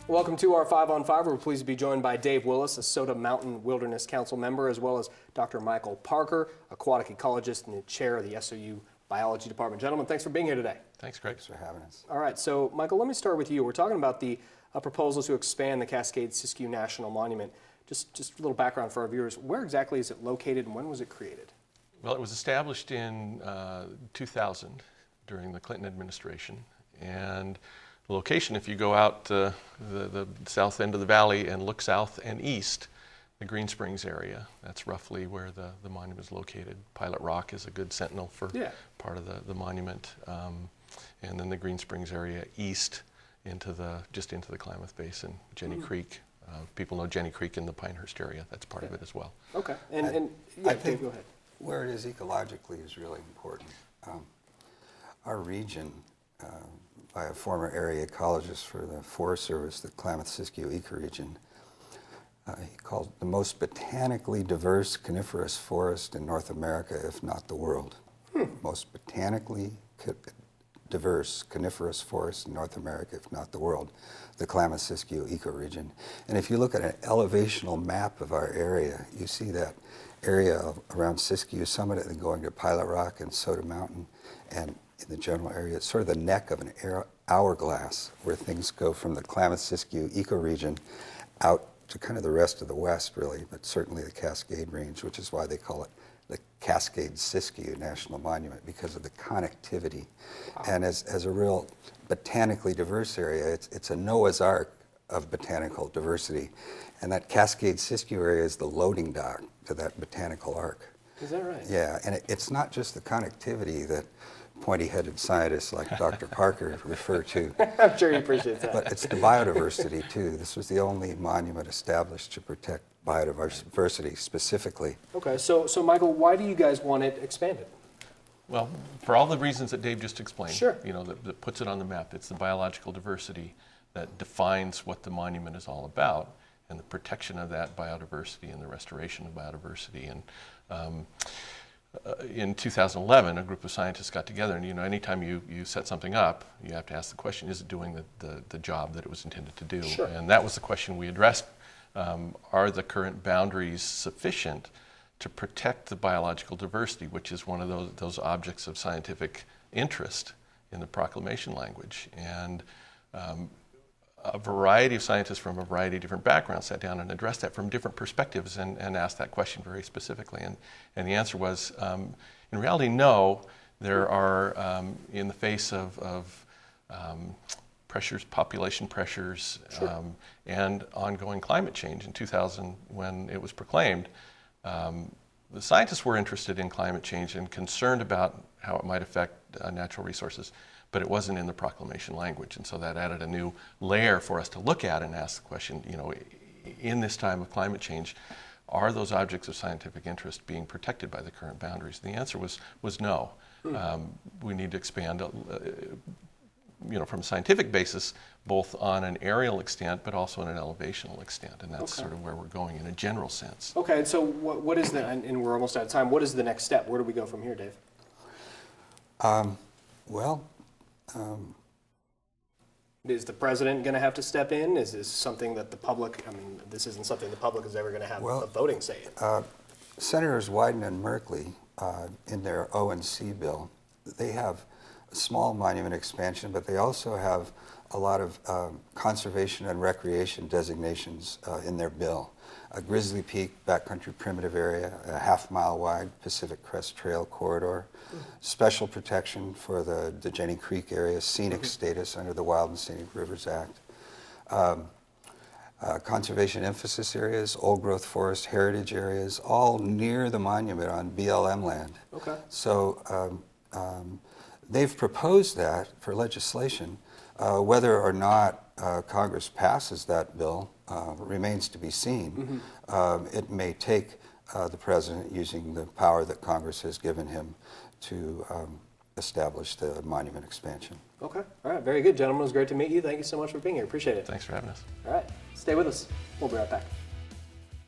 Welcome to our 5 on 5. We're pleased to be joined by Dave Willis, a Soda Mountain Wilderness Council member, as well as Dr. Michael Parker, aquatic ecologist and the chair of the SOU Biology Department. Gentlemen, thanks for being here today. Thanks, Greg. Thanks for having us. All right, so Michael, let me start with you. We're talking about the proposal to expand the Cascade-Siskiyou National Monument. Just a little background for our viewers. Where exactly is it located and when was it created? Well, it was established in 2000 during the Clinton administration, and the location, if you go out the south end of the valley and look south and east, the Green Springs area, that's roughly where the monument is located. Pilot Rock is a good sentinel for part of the monument, and then the Green Springs area east just into the Klamath Basin, Jenny Creek. People know Jenny Creek in the Pinehurst area. That's part of it as well. Okay, I think go ahead. Where it is ecologically is really important. Our region, by a former area ecologist for the Forest Service, the Klamath-Siskiyou ecoregion, he called it the most botanically diverse coniferous forest in North America, if not the world. Most botanically diverse coniferous forest in North America, if not the world, the Klamath-Siskiyou ecoregion. And if you look at an elevational map of our area, you see that area around Siskiyou Summit and then going to Pilot Rock and Soda Mountain, and in the general area, it's sort of the neck of an hourglass where things go from the Klamath-Siskiyou ecoregion out to kind of the rest of the West, really, but certainly the Cascade Range, which is why they call it the Cascade-Siskiyou National Monument, because of the connectivity. Wow. And as a real botanically diverse area, it's a Noah's Ark of botanical diversity. And that Cascade-Siskiyou area is the loading dock to that botanical ark. Is that right? Yeah, and it's not just the connectivity that pointy-headed scientists like Dr. Parker refer to. I'm sure he appreciates that. But it's the biodiversity, too. This was the only monument established to protect biodiversity specifically. Okay, so Michael, why do you guys want it expanded? Well, for all the reasons that Dave just explained, Sure. you know, that puts it on the map. It's the biological diversity that defines what the monument is all about, and the protection of that biodiversity and the restoration of biodiversity. And in 2011, a group of scientists got together, and anytime you set something up, you have to ask the question, is it doing the job that it was intended to do? Sure. And that was the question we addressed. Are the current boundaries sufficient to protect the biological diversity, which is one of those objects of scientific interest in the proclamation language? And a variety of scientists from a variety of different backgrounds sat down and addressed that from different perspectives and asked that question very specifically. And the answer was, in reality, no. There are, in the face of pressures, population pressures, sure. And ongoing climate change. In 2000, when it was proclaimed, the scientists were interested in climate change and concerned about how it might affect natural resources, but it wasn't in the proclamation language. And so that added a new layer for us to look at and ask the question, in this time of climate change, are those objects of scientific interest being protected by the current boundaries? And the answer was no. We need to expand from a scientific basis, both on an aerial extent, but also on an elevational extent, and that's sort of where we're going in a general sense. Okay, and so what is and we're almost out of time, what is the next step? Where do we go from here, Dave? Is the president going to have to step in? Is this something that the public, this isn't something the public is ever going to have a voting say in. Senators Wyden and Merkley, in their O&C bill, they have a small monument expansion, but they also have a lot of conservation and recreation designations in their bill. A Grizzly Peak backcountry primitive area, a half-mile wide Pacific Crest Trail corridor, special protection for the Jenny Creek area, scenic status under the Wild and Scenic Rivers Act, conservation emphasis areas, old growth forest heritage areas, all near the monument on BLM land. Okay. So they've proposed that for legislation. Whether or not Congress passes that bill remains to be seen. It may take the president using the power that Congress has given him to establish the monument expansion. Okay. All right. Very good, gentlemen. It was great to meet you. Thank you so much for being here. Appreciate it. Thanks for having us. All right. Stay with us. We'll be right back.